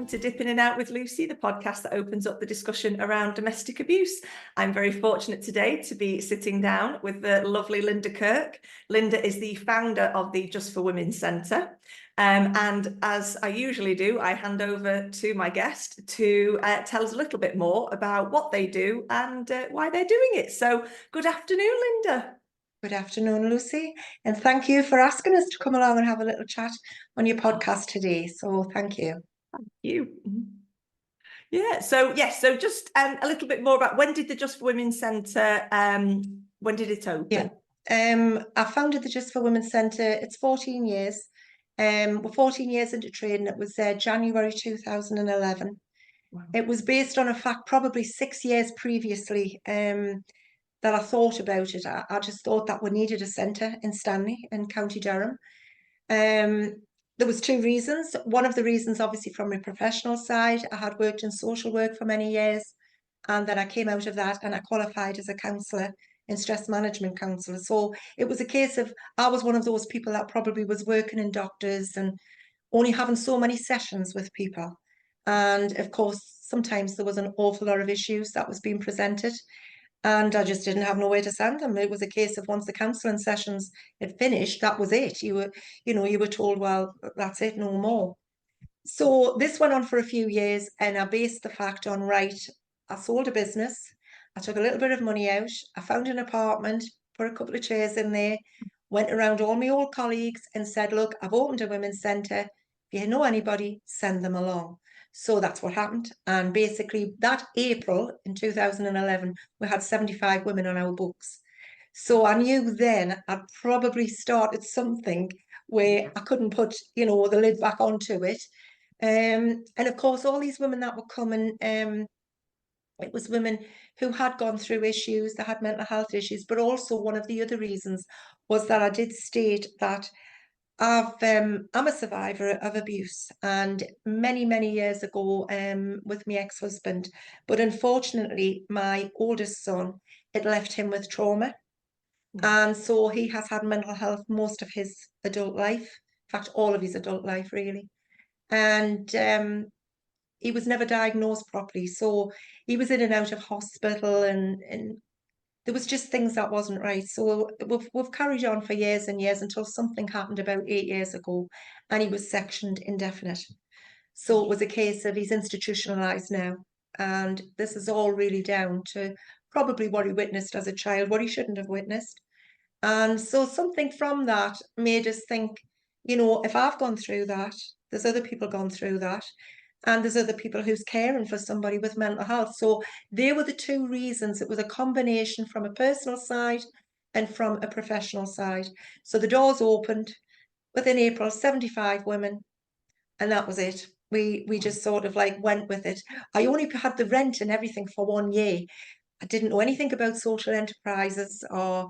welcome to Dip In and Out with Lucy, the podcast that opens up the discussion around domestic abuse. I'm very fortunate today to be sitting down with the lovely Linda Kirk. Linda is the founder of the Just for Women Centre. And as I usually do, I hand over to my guest to tell us a little bit more about what they do and why they're doing it. So good afternoon, Linda. Good afternoon, Lucy, and thank you for asking us to come along and have a little chat on your podcast today. So thank you. Thank you. Yeah, so just a little bit more about when did the Just for Women Centre, when did it open? I founded the Just for Women Centre, it's 14 years. We're 14 years into trading. It was January 2011. Wow. It was based on a fact probably 6 years previously that I thought about it. I just thought that we needed a centre in Stanley in County Durham. There was two reasons. One of the reasons, obviously, from my professional side, I had worked in social work for many years, and then I came out of that and I qualified as a counsellor in stress management counsellor. So it was a case of I was one of those people that probably was working in doctors and only having so many sessions with people. And of course, sometimes there was an awful lot of issues that was being presented. And I just didn't have nowhere to send them. It was a case of once the counselling sessions had finished, that was it. You were told, well, that's it, no more. So this went on for a few years, and I based the fact on, right, I sold a business, I took a little bit of money out, I found an apartment, put a couple of chairs in there, went around all my old colleagues and said, look, I've opened a women's centre. If you know anybody, send them along. So that's what happened. And basically that April in 2011, we had 75 women on our books. So I knew then I'd probably started something where I couldn't put, the lid back onto it. And of course, all these women that were coming, it was women who had gone through issues, they had mental health issues, but also one of the other reasons was that I did state that I'm a survivor of abuse, and many years ago with my ex-husband, but unfortunately my oldest son, it left him with trauma, and so he has had mental health most of his adult life, in fact all of his adult life really, and he was never diagnosed properly, so he was in and out of hospital, and there was just things that wasn't right. So we've carried on for years and years until something happened about 8 years ago, and he was sectioned indefinite. So it was a case of he's institutionalized now, and this is all really down to probably what he witnessed as a child, what he shouldn't have witnessed. And so something from that made us think, if I've gone through that, there's other people gone through that. And there's other people who's caring for somebody with mental health. So they were the two reasons. It was a combination from a personal side and from a professional side. So the doors opened within April, 75 women, and that was it. We just sort of like went with it. I only had the rent and everything for 1 year. I didn't know anything about social enterprises, or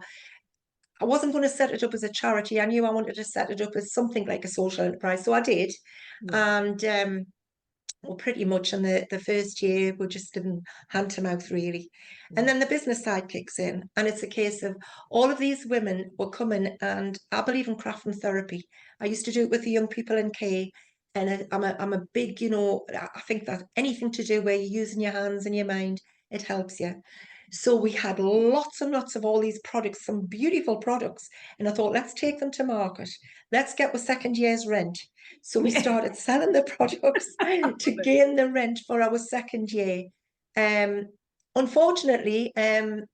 I wasn't going to set it up as a charity. I knew I wanted to set it up as something like a social enterprise. So I did. And well, pretty much in the first year, we're just in hand to mouth, really. And then the business side kicks in, and it's a case of all of these women were coming, and I believe in craft and therapy. I used to do it with the young people in K, and I'm a big, I think that anything to do where you're using your hands and your mind, it helps you. So we had lots and lots of all these products, some beautiful products, and I thought, let's take them to market. Let's get the second year's rent. So we started selling the products to gain the rent for our second year. Unfortunately, there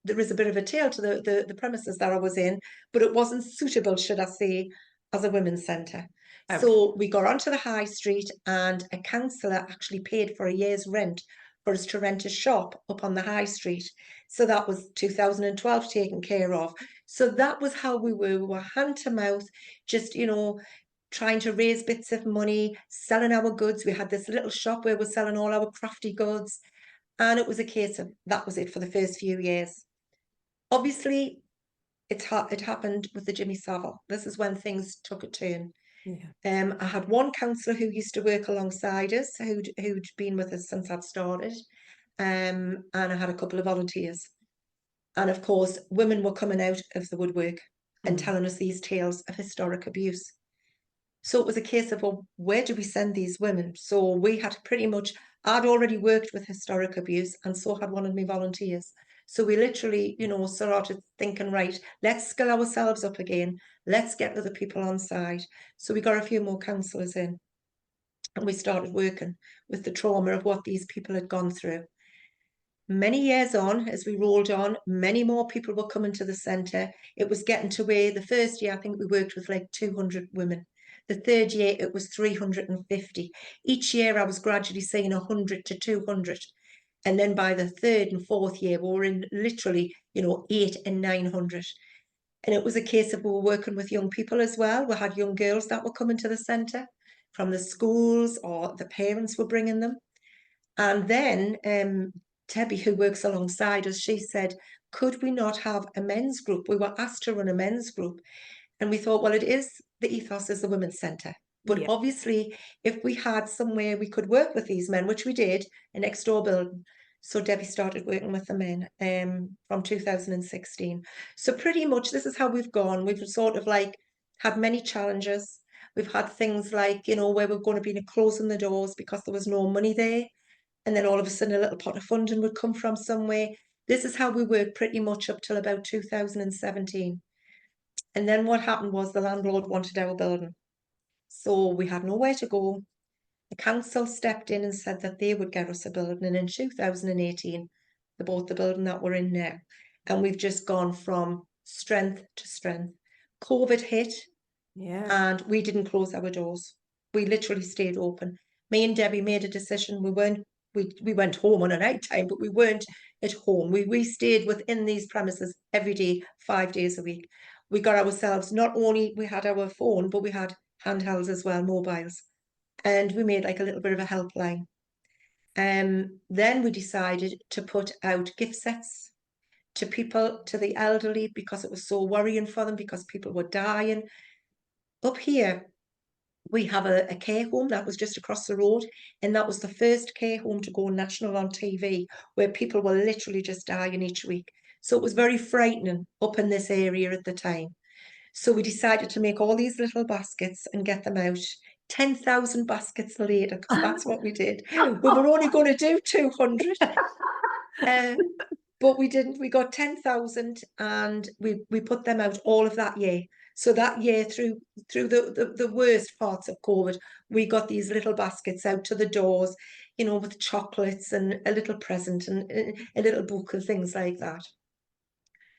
is a bit of a tail to the premises that I was in, but it wasn't suitable, should I say, as a women's centre. Okay. So we got onto the high street, and a counsellor actually paid for a year's rent for us to rent a shop up on the high street. So that was 2012 taken care of. So that was how we were. We were hand to mouth, just, trying to raise bits of money, selling our goods. We had this little shop where we're selling all our crafty goods. And it was a case of that was it for the first few years. Obviously, it happened with the Jimmy Savile. This is when things took a turn. Yeah. I had one counsellor who used to work alongside us, who'd been with us since I'd started. And I had a couple of volunteers. And of course, women were coming out of the woodwork and telling us these tales of historic abuse. So it was a case of, well, where do we send these women? So we had pretty much, I'd already worked with historic abuse, and so had one of my volunteers. So we literally, started thinking, right, let's skill ourselves up again. Let's get other people on side. So we got a few more counsellors in, and we started working with the trauma of what these people had gone through. Many years on, as we rolled on, many more people were coming to the centre. It was getting to where the first year, I think we worked with like 200 women. The third year, it was 350. Each year, I was gradually seeing 100 to 200. And then by the third and fourth year, we were in literally, 8 and 900. And it was a case of we were working with young people as well. We had young girls that were coming to the centre from the schools, or the parents were bringing them. And then Debbie, who works alongside us, she said, could we not have a men's group? We were asked to run a men's group. And we thought, well, the ethos is the women's centre. But Yeah. obviously, if we had somewhere we could work with these men, which we did, a next door building. So Debbie started working with the men from 2016. So pretty much this is how we've gone. We've sort of like had many challenges. We've had things like, where we're going to be closing the doors because there was no money there. And then all of a sudden a little pot of funding would come from somewhere. This is how we worked pretty much up till about 2017. And then what happened was the landlord wanted our building. So we had nowhere to go. The council stepped in and said that they would get us a building. And in 2018, they bought the building that we're in now. And we've just gone from strength to strength. COVID hit, Yeah. and we didn't close our doors. We literally stayed open. Me and Debbie made a decision. We went home on a night time, but we weren't at home. We stayed within these premises every day, 5 days a week. We got ourselves, not only we had our phone, but we had handhelds as well, mobiles. And we made like a little bit of a helpline. Then we decided to put out gift sets to people, to the elderly, because it was so worrying for them, because people were dying. Up here, we have a care home that was just across the road, and that was the first care home to go national on TV, where people were literally just dying each week. So it was very frightening up in this area at the time. So we decided to make all these little baskets and get them out. 10,000 baskets later, because that's what we did. We were only going to do 200. Uh, but we didn't. We got 10,000, and we put them out all of that year. So that year, through the worst parts of COVID, we got these little baskets out to the doors, with chocolates and a little present and a little book and things like that.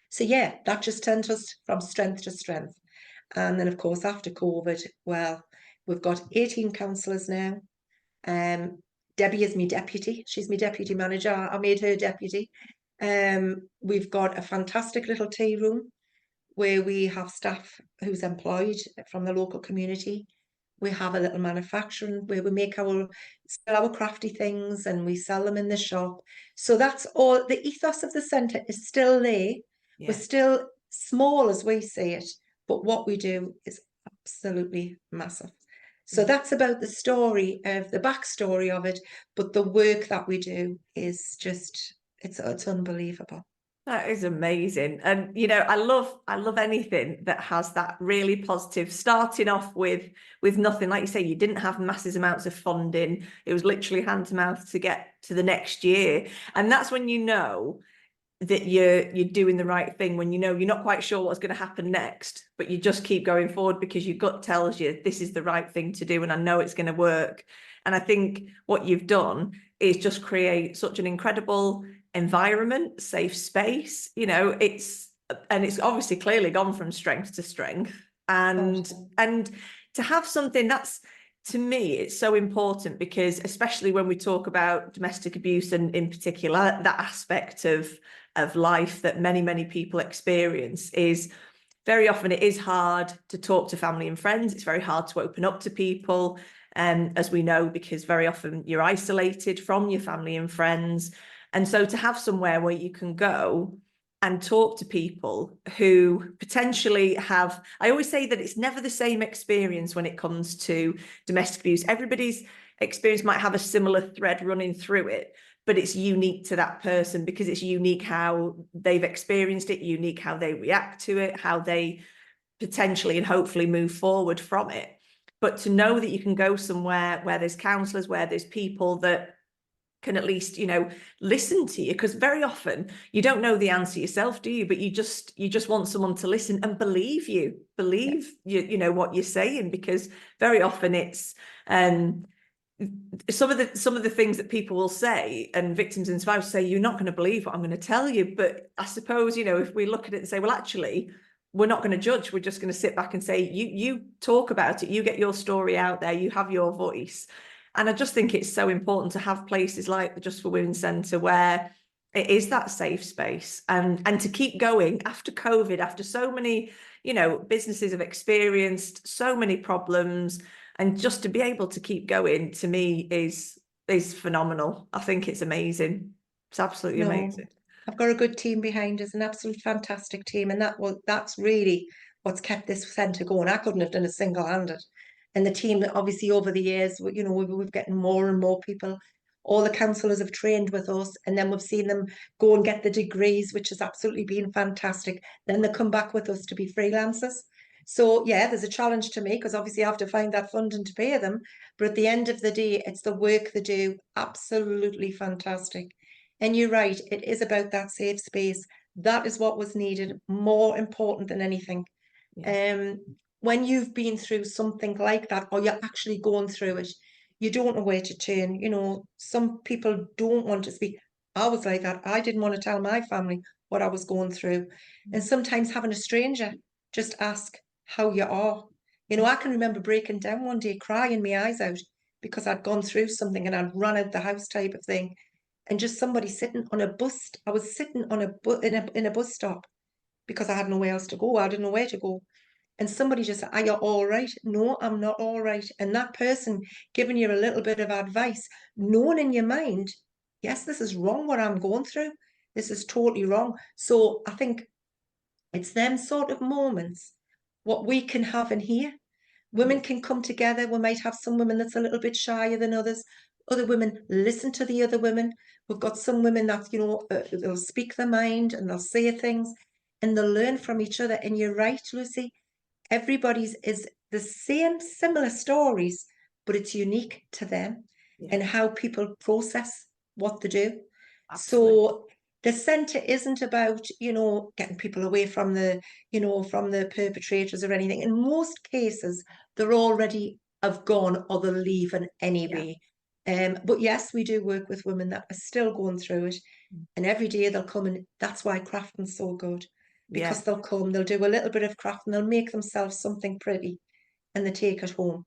So yeah, that just turned us from strength to strength. And then of course after COVID, well, we've got 18 counsellors now. Debbie is my deputy. She's my deputy manager. I made her deputy. We've got a fantastic little tea room where we have staff who's employed from the local community. We have a little manufacturing where we make sell our crafty things and we sell them in the shop. So that's all. The ethos of the centre is still there. We're Yeah. still small as we see it, but what we do is absolutely massive. So that's about the story of the backstory of it, but the work that we do is just it's unbelievable. That is amazing. And I love anything that has that really positive, starting off with nothing. Like you say, you didn't have massive amounts of funding. It was literally hand to mouth to get to the next year. And that's when you know that you're doing the right thing, when you're not quite sure what's going to happen next, but you just keep going forward because your gut tells you this is the right thing to do and I know it's going to work. And I think what you've done is just create such an incredible environment, safe space. It's obviously clearly gone from strength to strength. And to have something that's, to me, it's so important, because especially when we talk about domestic abuse, and in particular that aspect of life that many people experience, is very often it is hard to talk to family and friends. It's very hard to open up to people, as we know, because very often you're isolated from your family and friends. And so to have somewhere where you can go and talk to people who potentially have, I always say that it's never the same experience when it comes to domestic abuse. Everybody's experience might have a similar thread running through it, but it's unique to that person, because it's unique how they've experienced it, unique how they react to it, how they potentially and hopefully move forward from it. but to know that you can go somewhere where there's counsellors, where there's people that can at least, you know, listen to you, because very often you don't know the answer yourself, do you? But you just want someone to listen and believe you know what you're saying, because very often it's some of the things that people will say, and victims and survivors say, you're not going to believe what I'm going to tell you. But I suppose, you know, if we look at it and say, well, actually, we're not going to judge, we're just going to sit back and say, you talk about it, you get your story out there, you have your voice. And I just think it's so important to have places like the Just for Women Centre where it is that safe space, and to keep going after COVID, after so many, you know, businesses have experienced so many problems, and just to be able to keep going, to me, is phenomenal. I think it's amazing. It's absolutely No, amazing. I've got a good team behind us, an absolute fantastic team, and that's really what's kept this centre going. I couldn't have done it single-handed. And the team, obviously, over the years, you know, we've getting more and more people. All the counsellors have trained with us, and then we've seen them go and get the degrees, which has absolutely been fantastic. Then they come back with us to be freelancers. So yeah, there's a challenge to me because obviously I have to find that funding to pay them. But at the end of the day, it's the work they do, absolutely fantastic. And you're right, it is about that safe space. That is what was needed, more important than anything. Yeah. Um, when you've been through something like that, or you're actually going through it, you don't know where to turn. You know, some people don't want to speak. I was like that. I didn't want to tell my family what I was going through. And sometimes having a stranger just ask how you are. You know, I can remember breaking down one day, crying my eyes out because I'd gone through something and I'd run out the house type of thing. And just somebody sitting on a bus. I was sitting on in a bus stop because I had nowhere else to go. I didn't know where to go. And somebody just said, are you all right? No, I'm not all right. And that person giving you a little bit of advice, knowing in your mind, yes, this is wrong what I'm going through. This is totally wrong. So I think it's them sort of moments what we can have in here. Women Yeah. can come together. We might have some women that's a little bit shyer than others. Other women listen to the other women. We've got some women that, you know, they'll speak their mind and they'll say things and they'll learn from each other. And you're right, Lucy, everybody's is the same, similar stories, but it's unique to them Yeah. and how people process what they do. Absolutely. So the centre isn't about, you know, getting people away from the, you know, from the perpetrators or anything. In most cases, they're already have gone or they're leaving Yeah. anyway. But yes, we do work with women that are still going through it. And every day they'll come, and that's why crafting's so good. Yeah. Because they'll come, they'll do a little bit of craft and they'll make themselves something pretty and they take it home.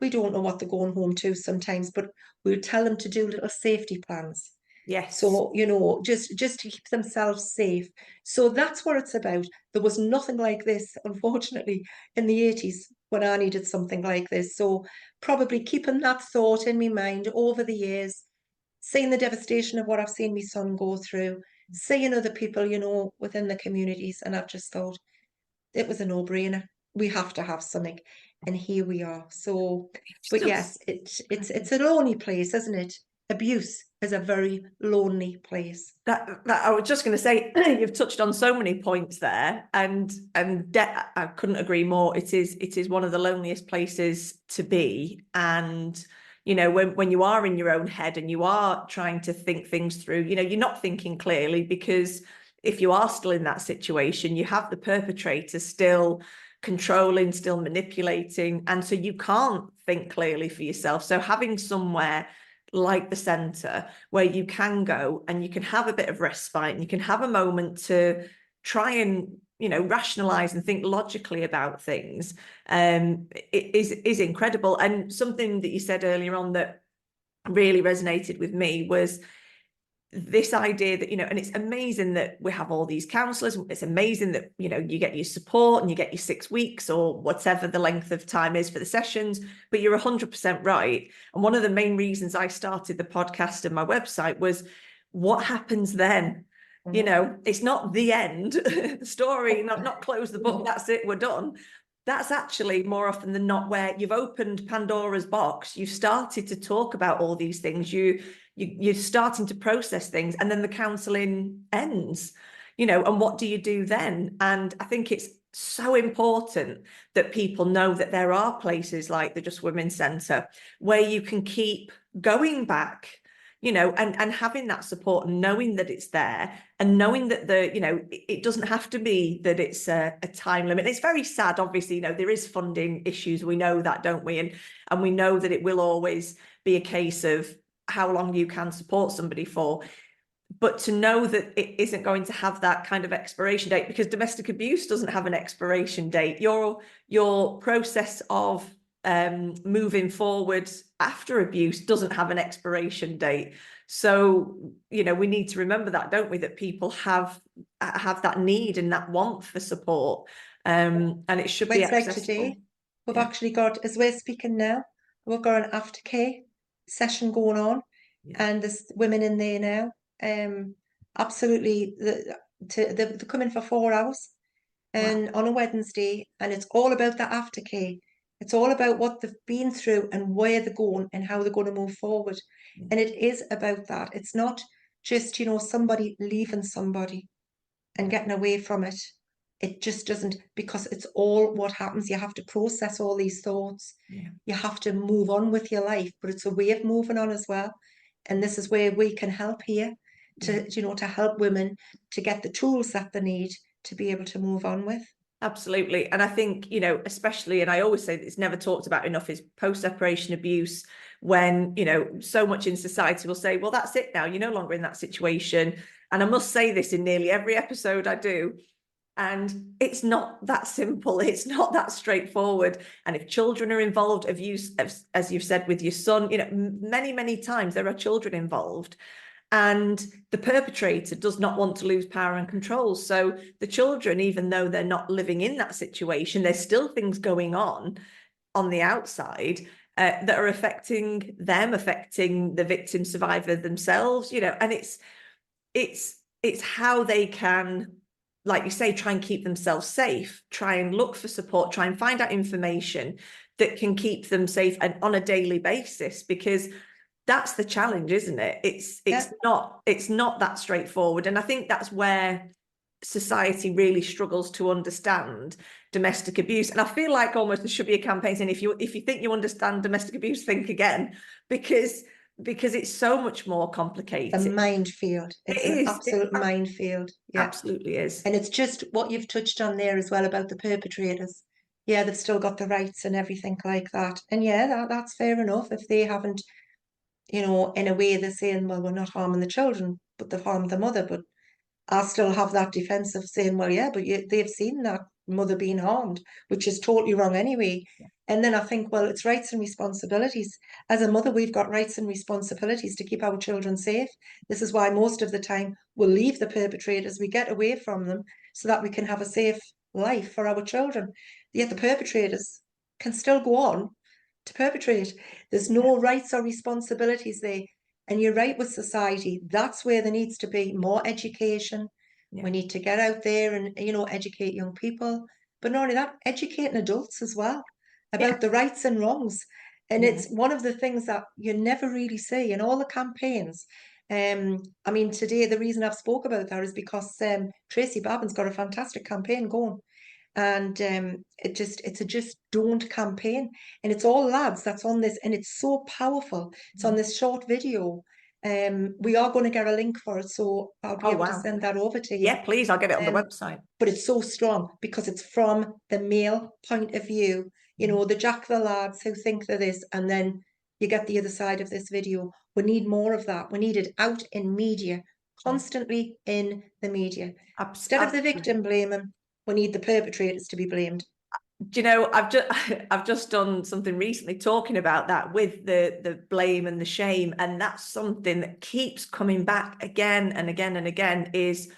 We don't know what they're going home to sometimes, but we'll tell them to do little safety plans. Yes. So, you know, just to keep themselves safe. So that's what it's about. There was nothing like this, unfortunately, in the 80s when I needed something like this. So probably keeping that thought in my mind over the years, seeing the devastation of what I've seen my son go through, seeing other people, you know, within the communities, and I've just thought it was a no-brainer. We have to have something, and here we are. So, It's but yes, just it's a lonely place, isn't it? Abuse is a very lonely place. that I was just going to say, you've touched on so many points there, and I couldn't agree more. It is one of the loneliest places to be, and you know, when you are in your own head and you are trying to think things through, you know, you're not thinking clearly, because if you are still in that situation, you have the perpetrator still controlling, still manipulating, and so you can't think clearly for yourself. So having somewhere like the centre where you can go and you can have a bit of respite and you can have a moment to try and, you know, rationalize and think logically about things, it is incredible. And something that you said earlier on that really resonated with me was this idea that, you know, and it's amazing that we have all these counsellors. It's amazing that, you know, you get your support and you get your 6 weeks or whatever the length of time is for the sessions, but you're 100% right. And one of the main reasons I started the podcast and my website was, what happens then? You know, it's not the end, the story, not close the book, that's it, we're done. That's actually more often than not where you've opened Pandora's box, you've started to talk about all these things, you're starting to process things, and then the counselling ends, you know, and what do you do then? And I think it's so important that people know that there are places like the Just Women Centre where you can keep going back, you know, and having that support and knowing that it's there and knowing that it doesn't have to be that it's a time limit. It's very sad, obviously, you know, there is funding issues. We know that, don't we? And we know that it will always be a case of how long you can support somebody for. But to know that it isn't going to have that kind of expiration date, because domestic abuse doesn't have an expiration date. Your process of moving forward after abuse doesn't have an expiration date. So, you know, we need to remember that, don't we? That people have that need and that want for support. And it should be It's like accessible. today, we've actually got, as we're speaking now, we've got an aftercare session going on, and there's women in there now. Absolutely, they're coming for 4 hours, and on a Wednesday, and it's all about the aftercare. It's all about what they've been through and where they're going and how they're going to move forward. And it is about that. It's not just, you know, somebody leaving somebody and getting away from it. It just doesn't, because it's all what happens. You have to process all these thoughts. You have to move on with your life, but it's a way of moving on as well. And this is where we can help here to, you know, to help women to get the tools that they need to be able to move on with. Absolutely. And I think, you know, especially, and I always say that it's never talked about enough, is post-separation abuse, when, you know, so much in society will say, well, that's it now, you're no longer in that situation. And I must say this in nearly every episode I do. And it's not that simple. It's not that straightforward. And if children are involved, as you've said with your son, you know, many, many times there are children involved. And the perpetrator does not want to lose power and control. So the children, even though they're not living in that situation, there's still things going on the outside that are affecting them, affecting the victim survivor themselves, you know, and it's how they can, like you say, try and keep themselves safe, try and look for support, try and find out information that can keep them safe and on a daily basis, because that's the challenge, isn't it? It's not that straightforward. And I think that's where society really struggles to understand domestic abuse. And I feel like almost there should be a campaign saying, if you think you understand domestic abuse, think again, because it's so much more complicated. A minefield. It's an absolute minefield. Yeah. Absolutely is. And it's just what you've touched on there as well about the perpetrators. Yeah, they've still got the rights and everything like that. And yeah, that's fair enough if they haven't, you know, in a way they're saying, well, we're not harming the children, but they've harmed the mother. But I still have that defense of saying, well, yeah, but they've seen that mother being harmed, which is totally wrong anyway. And then I think, well, it's rights and responsibilities. As a mother, we've got rights and responsibilities to keep our children safe. This is why most of the time we'll leave the perpetrators, we get away from them so that we can have a safe life for our children. Yet the perpetrators can still go on to perpetrate. There's no rights or responsibilities there. And you're right with society. That's where there needs to be more education. We need to get out there and, you know, educate young people. But not only that, educating adults as well about the rights and wrongs. And it's one of the things that you never really see in all the campaigns. I mean, today, the reason I've spoke about that is because Tracy Babin's got a fantastic campaign going. And it's a just don't campaign, and it's all lads that's on this, and it's so powerful. It's on this short video. We are going to get a link for it, so I'll be able to send that over to you. Yeah, please, I'll get it on the website. But it's so strong because it's from the male point of view, you know, the Jack the lads who think they're this, and then you get the other side of this video. We need more of that. We need it out in media, constantly in the media. Instead of the victim blaming, we need the perpetrators to be blamed. Do you know, I've just done something recently talking about that with the blame and the shame, and that's something that keeps coming back again and again and again, is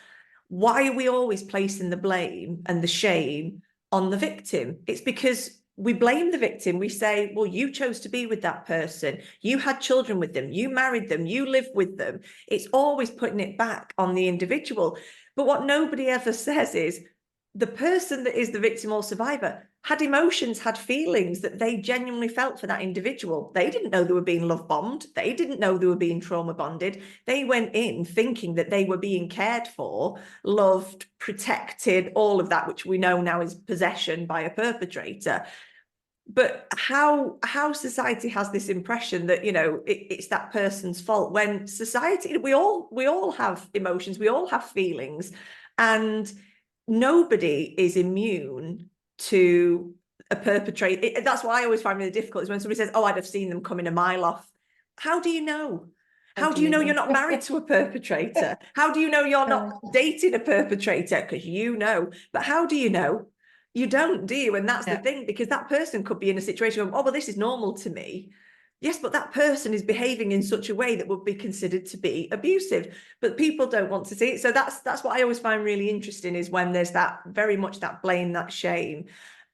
why are we always placing the blame and the shame on the victim? It's because we blame the victim. We say, well, you chose to be with that person. You had children with them. You married them. You lived with them. It's always putting it back on the individual. But what nobody ever says is, the person that is the victim or survivor had emotions, had feelings that they genuinely felt for that individual. They didn't know they were being love bombed. They didn't know they were being trauma bonded. They went in thinking that they were being cared for, loved, protected, all of that, which we know now is possession by a perpetrator. But how society has this impression that, you know, it's that person's fault, when society, we all have emotions, we all have feelings, and nobody is immune to a perpetrator. That's why I always find really difficult is when somebody says, oh, I'd have seen them coming a mile off. How do you know? How How do do you you know know? you're not married to a perpetrator? How do you know you're not dating a perpetrator? Because you know. But how do you know? You don't, do you? And that's the Yeah. thing, because that person could be in a situation of, oh, well, this is normal to me. Yes, but that person is behaving in such a way that would be considered to be abusive. But people don't want to see it. So that's what I always find really interesting, is when there's that very much that blame, that shame.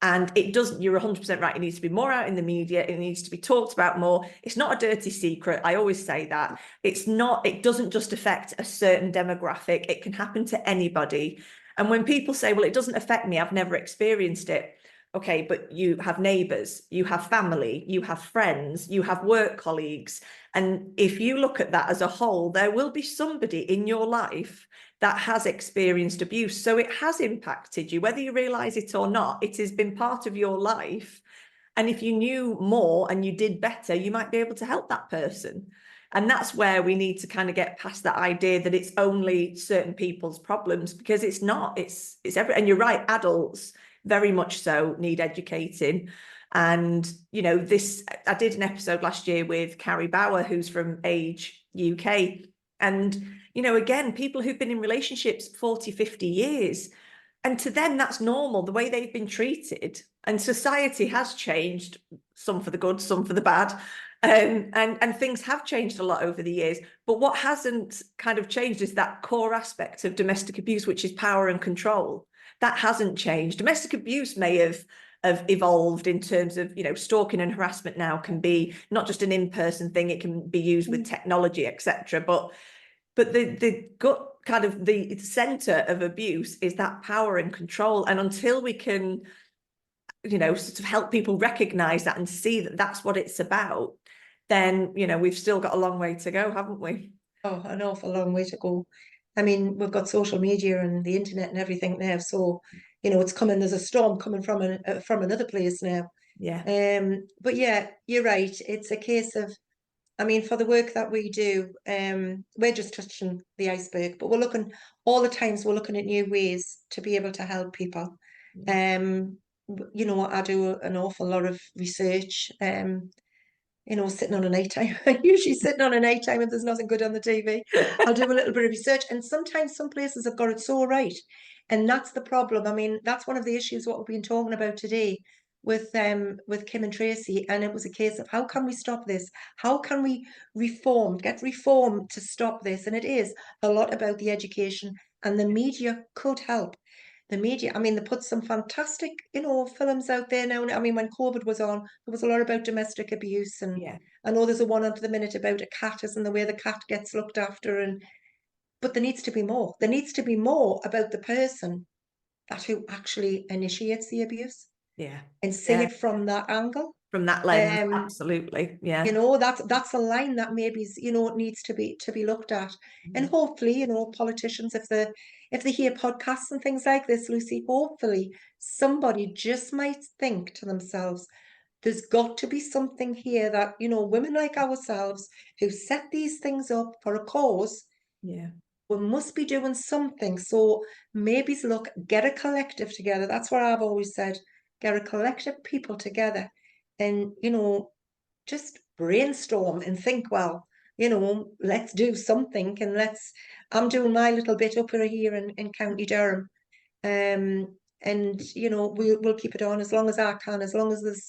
And it doesn't, you're 100% right. It needs to be more out in the media. It needs to be talked about more. It's not a dirty secret. I always say that. It's not, it doesn't just affect a certain demographic. It can happen to anybody. And when people say, well, it doesn't affect me, I've never experienced it. Okay, but you have neighbors, you have family, you have friends, you have work colleagues. And if you look at that as a whole, there will be somebody in your life that has experienced abuse. So it has impacted you, whether you realize it or not. It has been part of your life. And if you knew more and you did better, you might be able to help that person. And that's where we need to kind of get past that idea that it's only certain people's problems, because it's not. It's every, and you're right, adults very much so need educating. And, you know, this, I did an episode last year with Carrie Bauer, who's from Age UK. And, you know, again, people who've been in relationships 40, 50 years, and to them, that's normal, the way they've been treated. And society has changed, some for the good, some for the bad. And things have changed a lot over the years. But what hasn't kind of changed is that core aspect of domestic abuse, which is power and control. That hasn't changed. Domestic abuse may have evolved in terms of, you know, stalking and harassment now can be not just an in-person thing, it can be used with technology, etc. But the gut kind of the center of abuse is that power and control. And until we can, you know, sort of help people recognize that and see that that's what it's about, then, you know, we've still got a long way to go, haven't we? Oh, an awful long way to go. I mean, we've got social media and the internet and everything now, so it's coming. There's a storm coming from another place now. Yeah. But yeah, you're right. It's a case of, I mean, for the work that we do, we're just touching the iceberg, but we're looking all the times. We're looking at new ways to be able to help people. Um, I do an awful lot of research. Sitting on a night time. I'm usually sitting on a night time if there's nothing good on the TV. I'll do a little bit of research. And sometimes some places have got it so right. And that's the problem. I mean, that's one of the issues what we've been talking about today with Kim and Tracy. And it was a case of how can we stop this? How can we get reform to stop this? And it is a lot about the education, and the media could help. The media, I mean, they put some fantastic, films out there now. I mean, when COVID was on, there was a lot about domestic abuse, and Yeah. I know there's a one at the minute about a cat, isn't the way the cat gets looked after, and but there needs to be more. There needs to be more about the person who actually initiates the abuse, Yeah. and see Yeah. it from that angle. From that lens, Um, absolutely. Yeah. that's a line that maybe needs to be looked at, and hopefully, politicians, if they hear podcasts and things like this, Lucy, hopefully somebody just might think to themselves, there's got to be something here that women like ourselves who set these things up for a cause, Yeah. we must be doing something. So maybe look, get a collective together. That's what I've always said. Get a collective people together, and just brainstorm and think, well, let's do something, and I'm doing my little bit up here in County Durham. And we'll keep it on as long as I can, as long as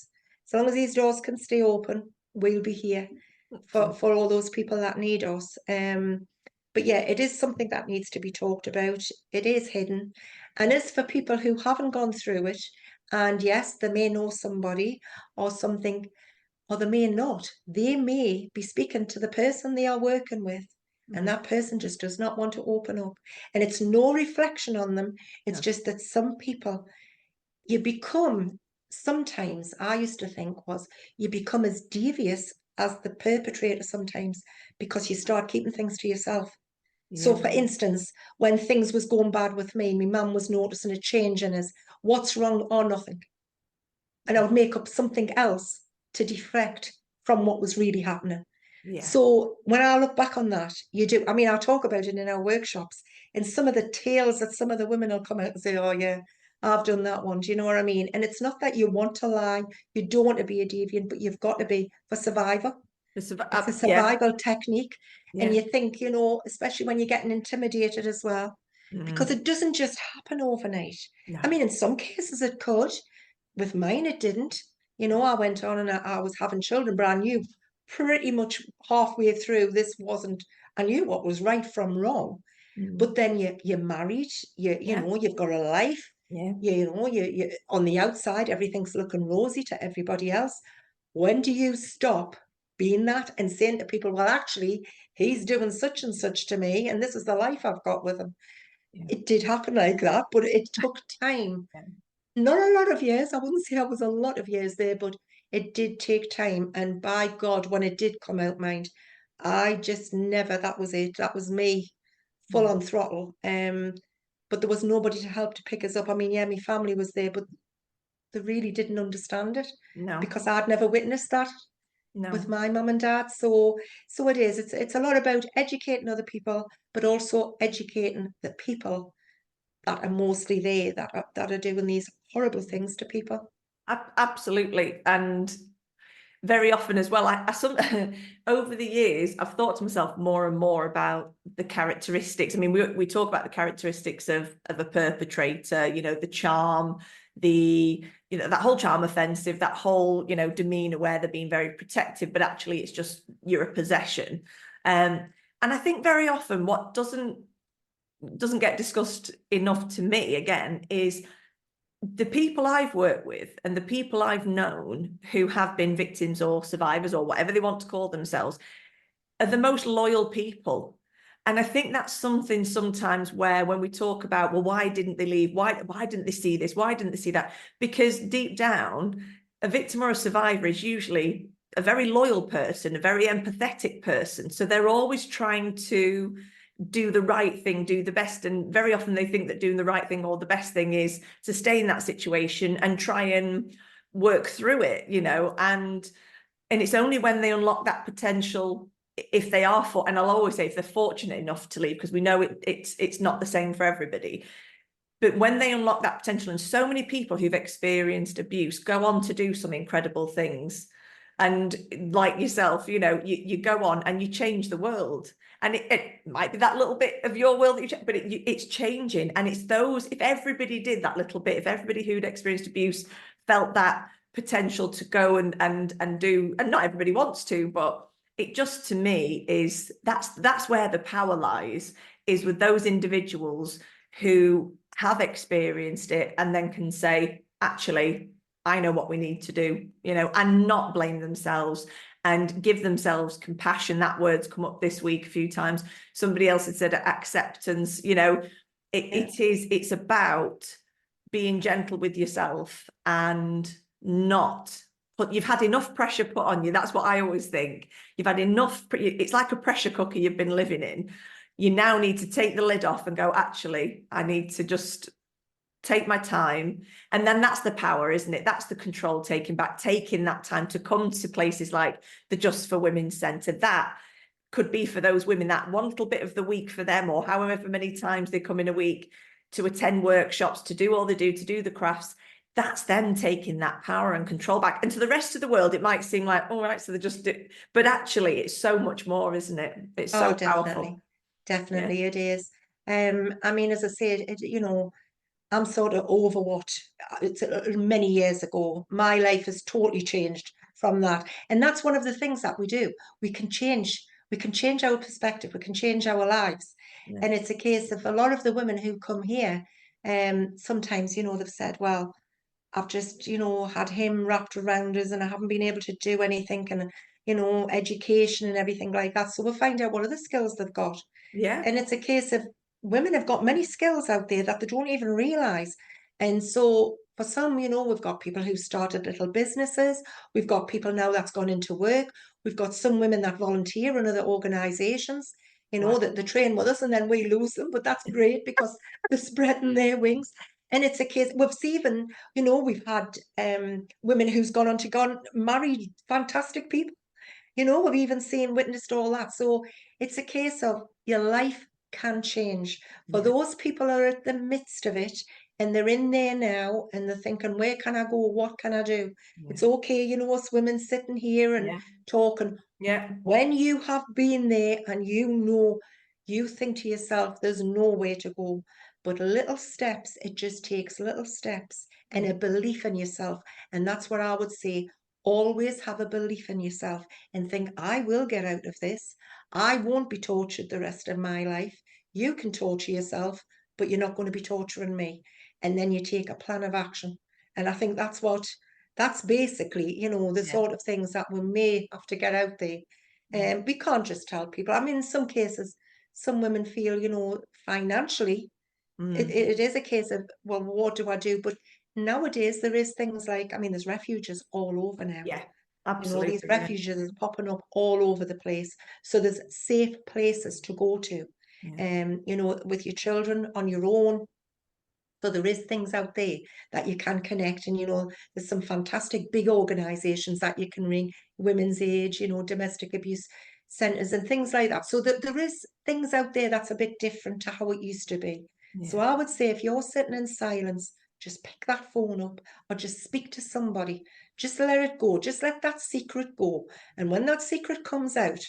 these doors can stay open, we'll be here Excellent. for all those people that need us. But yeah, it is something that needs to be talked about. It is hidden, and it's for people who haven't gone through it. And yes, they may know somebody or something, or they may not. They may be speaking to the person they are working with, And that person just does not want to open up. And it's no reflection on them. It's No. just that some people, you become, sometimes I used to think was, you become as devious as the perpetrator sometimes because you start keeping things to yourself. So Yeah. for instance, when things was going bad with me, my mum was noticing a change in us. What's wrong or nothing? And I would make up something else to deflect from what was really happening. Yeah. So when I look back on that, you do. I mean, I talk about it in our workshops, and some of the tales that some of the women will come out and say, "Oh yeah, I've done that one." Do you know what I mean? And it's not that you want to lie, you don't want to be a deviant, but you've got to be for survival. It's a Yeah. survival technique, and Yeah. you think, especially when you're getting intimidated as well, because Mm. it doesn't just happen overnight. I No. mean, in some cases it could. With mine, it didn't. I went on and I was having children, but I knew pretty much halfway through this wasn't. I knew what was right from wrong. Mm. But then you're married. Yeah. You've got a life. Yeah. You on the outside everything's looking rosy to everybody else. When do you stop being that and saying to people, well, actually, he's doing such and such to me, and this is the life I've got with him? Yeah. It did happen like that, but it took time. Yeah. Not a lot of years. I wouldn't say I was a lot of years there, but it did take time. And by God, when it did come out, mind, I just never, that was it. That was me full Yeah. on throttle. But there was nobody to help to pick us up. I mean, yeah, my family was there, but they really didn't understand it No. because I'd never witnessed that with No. my mum and dad. So it is. It's a lot about educating other people, but also educating the people that are mostly there that are doing these horrible things to people. Absolutely. And very often as well, over the years, I've thought to myself more and more about the characteristics. I mean, we talk about the characteristics of a perpetrator, the charm, that whole charm offensive, that whole, demeanor where they're being very protective, but actually it's just you're a possession. And I think very often what doesn't get discussed enough to me again is the people I've worked with and the people I've known who have been victims or survivors or whatever they want to call themselves are the most loyal people. And I think that's something sometimes where when we talk about, well, why didn't they leave? Why didn't they see this? Why didn't they see that? Because deep down, a victim or a survivor is usually a very loyal person, a very empathetic person. So they're always trying to do the right thing, do the best. And very often they think that doing the right thing or the best thing is to stay in that situation and try and work through it, and it's only when they unlock that potential, if they are for, and I'll always say if they're fortunate enough to leave, because we know it's not the same for everybody. But when they unlock that potential, and so many people who've experienced abuse go on to do some incredible things. And like yourself, you go on and you change the world. And it might be that little bit of your world, but it's changing. And it's those, if everybody did that little bit, if everybody who'd experienced abuse felt that potential to go and do, and not everybody wants to, but it just to me is that's where the power lies, is with those individuals who have experienced it and then can say, actually, I know what we need to do, and not blame themselves and give themselves compassion. That word's come up this week a few times. Somebody else had said acceptance, it's about being gentle with yourself and not but you've had enough pressure put on you. That's what I always think. You've had enough, it's like a pressure cooker you've been living in. You now need to take the lid off and go, actually, I need to just take my time. And then that's the power, isn't it? That's the control taking back, taking that time to come to places like the Just for Women Centre. That could be for those women, that one little bit of the week for them, or however many times they come in a week to attend workshops, to do all they do, to do the crafts. That's them taking that power and control back. And to the rest of the world, it might seem like, all right, so they just do, but actually it's so much more, isn't it? It's Oh, so definitely. powerful. Yeah. Definitely it is. I mean, as I said, I'm sort of over what it's many years ago. My life has totally changed from that. And that's one of the things that we do. We can change. We can change our perspective. We can change our lives. Yeah. And it's a case of a lot of the women who come here, sometimes, they've said, well, I've just, had him wrapped around us and I haven't been able to do anything. And, education and everything like that. So we'll find out what other skills they've got. Yeah. And it's a case of women have got many skills out there that they don't even realize. And so for some, we've got people who started little businesses. We've got people now that's gone into work. We've got some women that volunteer in other organizations, Wow. that they train with us and then we lose them. But that's great because they're spreading their wings. And it's a case, we've even, we've had women who's gone on to marry fantastic people. We've even seen, witnessed all that. So it's a case of your life can change. For Yeah. those people who are at the midst of it and they're in there now and they're thinking, where can I go? What can I do? Yeah. It's okay, us women sitting here and Yeah. talking. Yeah. When you have been there and you think to yourself, there's no way to go. But little steps, it just takes little steps and Yeah. a belief in yourself. And that's what I would say. Always have a belief in yourself and think, I will get out of this. I won't be tortured the rest of my life. You can torture yourself, but you're not going to be torturing me. And then you take a plan of action. And I think that's basically, the Yeah. sort of things that we may have to get out there. Yeah. We can't just tell people. I mean, in some cases, some women feel, financially, Mm. it is a case of, well, what do I do? But nowadays, there is things like, I mean, there's refuges all over now. Yeah. These Absolutely. Yeah. refuges are popping up all over the place. So there's safe places to go to, Yeah. with your children on your own. So there is things out there that you can connect, and there's some fantastic big organisations that you can ring, Women's Age, domestic abuse centres and things like that. So that there is things out there that's a bit different to how it used to be. So Yeah. I would say if you're sitting in silence, just pick that phone up or just speak to somebody. Just let it go. Just let that secret go. And when that secret comes out,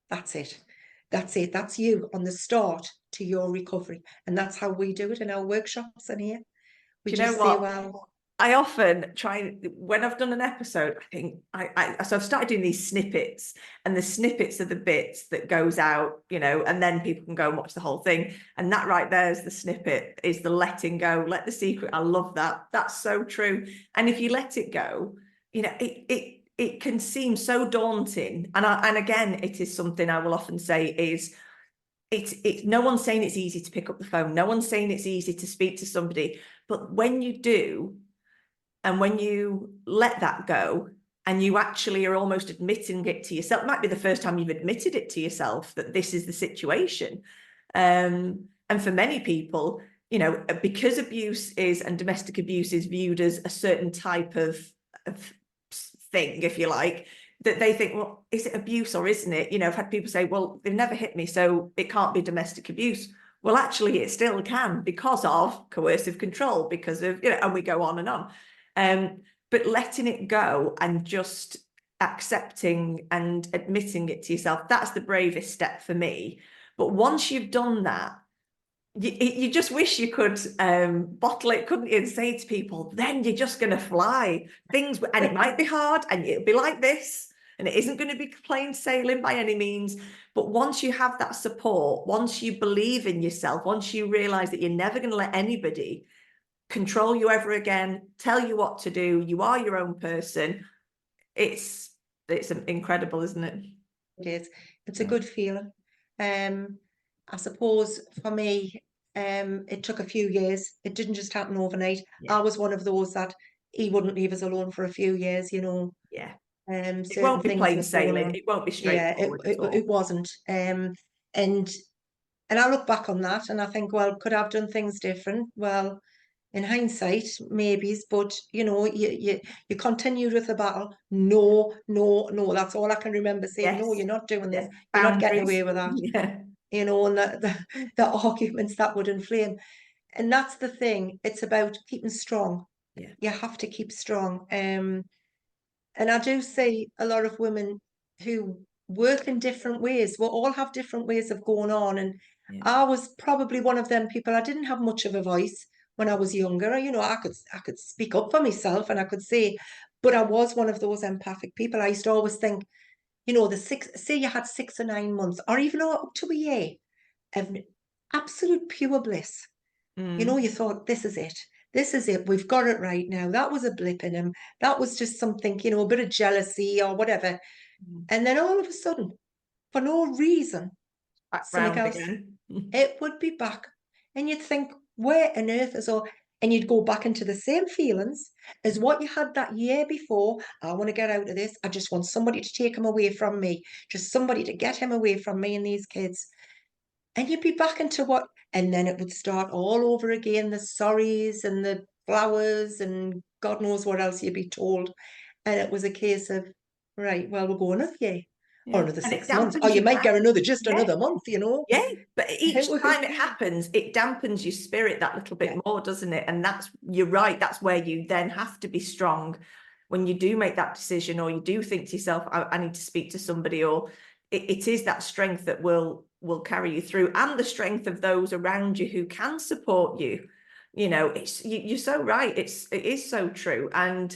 that's it. That's it. That's you on the start to your recovery. And that's how we do it in our workshops and here. We Do you know just say, what? well, I often try, when I've done an episode, I think so I've started doing these snippets, and the snippets are the bits that goes out, and then people can go and watch the whole thing. And that right there is the snippet, is the letting go, let the secret. I love that. That's so true. And if you let it go, it can seem so daunting. And again, it is something I will often say is, it's no one's saying it's easy to pick up the phone. No one's saying it's easy to speak to somebody. But when you do, and when you let that go, and you actually are almost admitting it to yourself, it might be the first time you've admitted it to yourself that this is the situation. And for many people, because abuse is, and domestic abuse is viewed as a certain type of thing, if you like, that they think, well, is it abuse or isn't it? I've had people say, well, they've never hit me, so it can't be domestic abuse. Well, actually, it still can, because of coercive control, because of, and we go on and on. But letting it go and just accepting and admitting it to yourself, that's the bravest step for me. But once you've done that, you just wish you could bottle it, couldn't you, and say to people, then you're just going to fly. And it might be hard, and it'll be like this, and it isn't going to be plain sailing by any means. But once you have that support, once you believe in yourself, once you realize that you're never going to let anybody control you ever again, tell you what to do, you are your own person, it's incredible, isn't it? it is. It's a Yeah. good feeling. I suppose for me, it took a few years. It didn't just happen overnight. Yeah. I was one of those that he wouldn't leave us alone for a few years, Yeah. It certain won't be things plain was going sailing. on. It won't be Yeah, straightforward at it all. wasn't. And I look back on that and I think, well, could I have done things different? Well, in hindsight, maybe, but you continued with the battle. No, no, no. That's all I can remember saying. No, Yes. you're not doing this. Yeah. You're not getting away Boundaries. with that. Yeah. And the arguments that would inflame. And that's the thing. It's about keeping strong. Yeah. You have to keep strong. And I do see a lot of women who work in different ways. We all have different ways of going on. And Yeah. I was probably one of them people. I didn't have much of a voice when I was younger. I could speak up for myself and I could say, but I was one of those empathic people. I used to always think, say you had 6 or 9 months, or even up to a year of absolute pure bliss. Mm. You thought, this is it. This is it. We've got it right now. That was a blip in him. That was just something, a bit of jealousy or whatever. And then all of a sudden, for no reason, something Background else, again. it would be back. And you'd think, where on earth is all? And you'd go back into the same feelings as what you had that year before. I want to get out of this. I just want somebody to take him away from me. Just somebody to get him away from me and these kids. And you'd be back into what? And then it would start all over again, the sorries and the flowers and God knows what else you'd be told. And it was a case of, right, well, we'll go another year or Yeah. another And it 6 months. Or dampens you you might get down. another, just Yeah. another month, you know. Yeah, but It each was, time it happens, it dampens your spirit that little bit yeah, more, doesn't it? And that's, you're right, that's where you then have to be strong when you do make that decision, or you do think to yourself, I need to speak to somebody, or it is that strength that will carry you through, and the strength of those around you who can support you. You know, you're so right. It is so true. And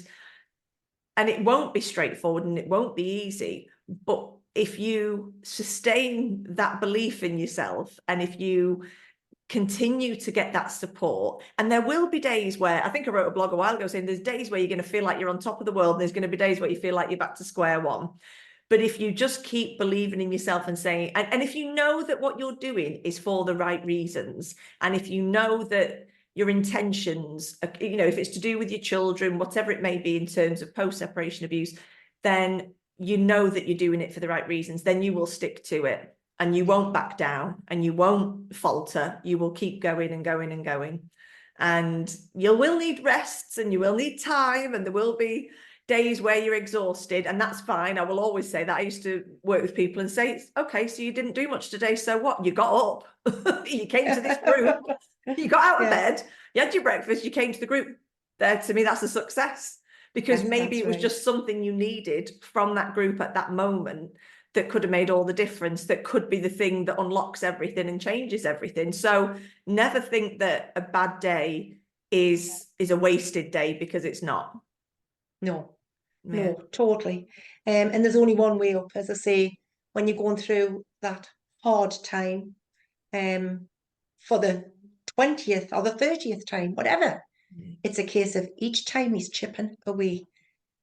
it won't be straightforward and it won't be easy, but if you sustain that belief in yourself, and if you continue to get that support, and there will be days where, I think I wrote a blog a while ago saying there's days where you're going to feel like you're on top of the world, and there's going to be days where you feel like you're back to square one. But if you just keep believing in yourself and saying, and if you know that what you're doing is for the right reasons, and if you know that your intentions, you know, if it's to do with your children, whatever it may be in terms of post-separation abuse, then you know that you're doing it for the right reasons, then you will stick to it, and you won't back down, and you won't falter. You will keep going and going and going. And you will need rests, and you will need time, and there will be days where you're exhausted, and that's fine. I will always say that. I used to work with people and say, okay, so you didn't do much today, so what? You got up, you came to this group, you got out of yeah, bed, you had your breakfast, you came to the group. There, to me, that's a success, because maybe that's it was right. just something you needed from that group at that moment that could have made all the difference, that could be the thing that unlocks everything and changes everything. So never think that a bad day is a wasted day, because it's not. No, Yeah. no, totally. And there's only one way up, as I say, when you're going through that hard time, um, for the 20th or the 30th time, whatever. It's a case of each time he's chipping away.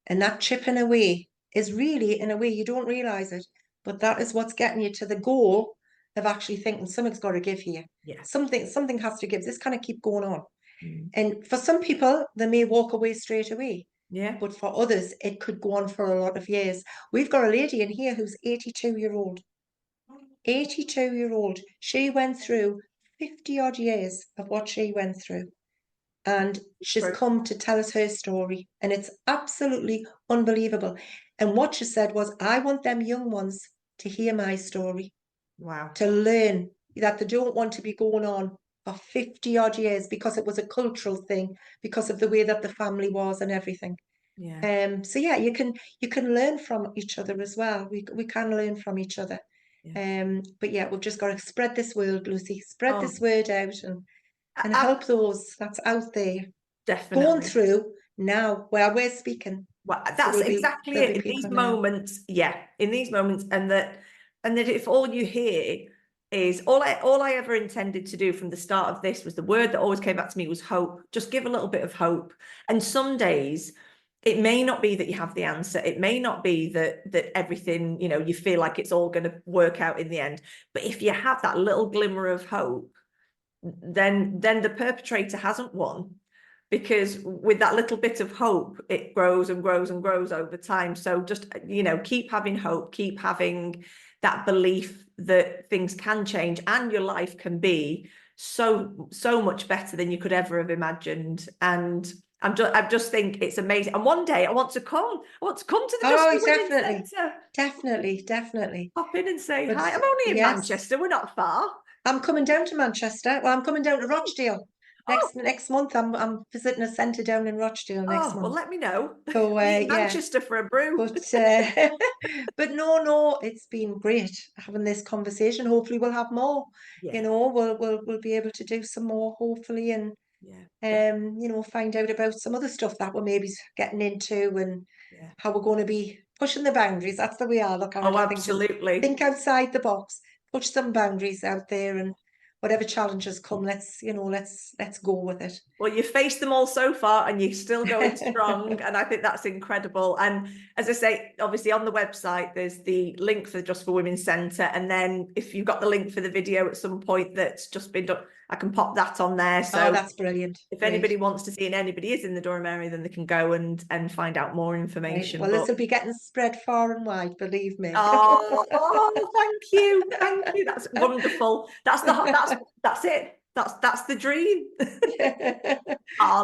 And that chipping away is really, in a way, you don't realize it, but that is what's getting you to the goal of actually thinking something's got to give here. Yeah. Something has to give. This kind of keep going on. Mm. And for some people, they may walk away straight away. Yeah. But for others, it could go on for a lot of years. We've got a lady in here who's 82-year-old. 82-year-old. She went through 50 odd years of what she went through. And she's come to tell us her story. And it's absolutely unbelievable. And what she said was, I want them young ones to hear my story, Wow. to learn that they don't want to be going on for 50 odd years because it was a cultural thing, because of the way that the family was and everything. Yeah. So yeah, you can learn from each other as well. We can learn from each other. Yeah. But yeah, we've just got to spread this word, Lucy, spread Oh, this word out and I, help those that's out there going definitely. through now where we're speaking. Well, So that's exactly there'll it. be In these people now. moments, yeah, in these moments, and that if all you hear is, all I ever intended to do from the start of this was, the word that always came back to me was hope. Just give a little bit of hope. And some days it may not be that you have the answer. It may not be that everything, you know, you feel like it's all going to work out in the end. But if you have that little glimmer of hope, then the perpetrator hasn't won, because with that little bit of hope, it grows and grows and grows over time. So just, you know, keep having hope, keep having that belief that things can change, and your life can be so much better than you could ever have imagined. And I just think it's amazing. And one day I want to come to the Just Oh, for Women definitely, Centre. definitely, definitely. Pop in and say But hi. I'm only in yes, Manchester, we're not far. I'm coming down to Manchester. Well, I'm coming down to Rochdale Oh, next month. I'm visiting a centre down in Rochdale next well, month. let me know. So Meet in yeah, Manchester for a brew. but but no, it's been great having this conversation. Hopefully, we'll have more. Yeah, We'll be able to do some more, hopefully, and yeah, find out about some other stuff that we're maybe getting into and yeah. how we're going to be pushing the boundaries. That's the way I look at it. Oh, I think just absolutely. think outside the box, push some boundaries out there, and whatever challenges come, let's go with it. Well, you've faced them all so far and you're still going strong. And I think that's incredible. And as I say, obviously on the website, there's the link for the Just for Women Centre. And then if you've got the link for the video at some point that's just been done, I can pop that on there. So oh, that's brilliant. if anybody wants to see and anybody is in the Durham area, then they can go and find out more information. Right. Well, this will be getting spread far and wide, believe me. Thank you. Thank you. That's wonderful. That's it. That's the dream.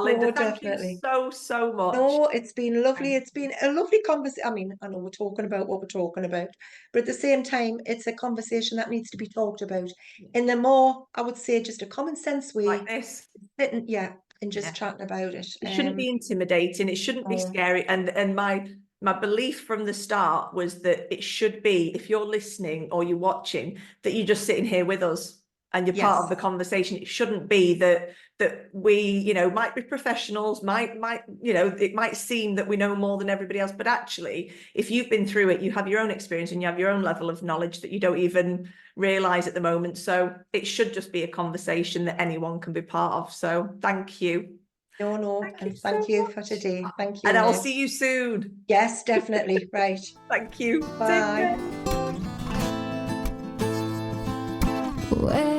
Linda, thank you so much. No, it's been lovely. It's been a lovely conversation. I mean, I know we're talking about what we're talking about, but at the same time, it's a conversation that needs to be talked about in the more, I would say, just a common sense way. Like this. Sitting, and just chatting about it. It shouldn't be intimidating. It shouldn't be scary. And my belief from the start was that it should be, if you're listening or you're watching, that you're just sitting here with us and you're part of the conversation. It shouldn't be that we, might be professionals, it might seem that we know more than everybody else, but actually, if you've been through it, you have your own experience and you have your own level of knowledge that you don't even realize at the moment. So it should just be a conversation that anyone can be part of. So thank you. No, thank you for today. Thank you. And I'll see you soon. Yes, definitely. Right. Thank you. Bye. Where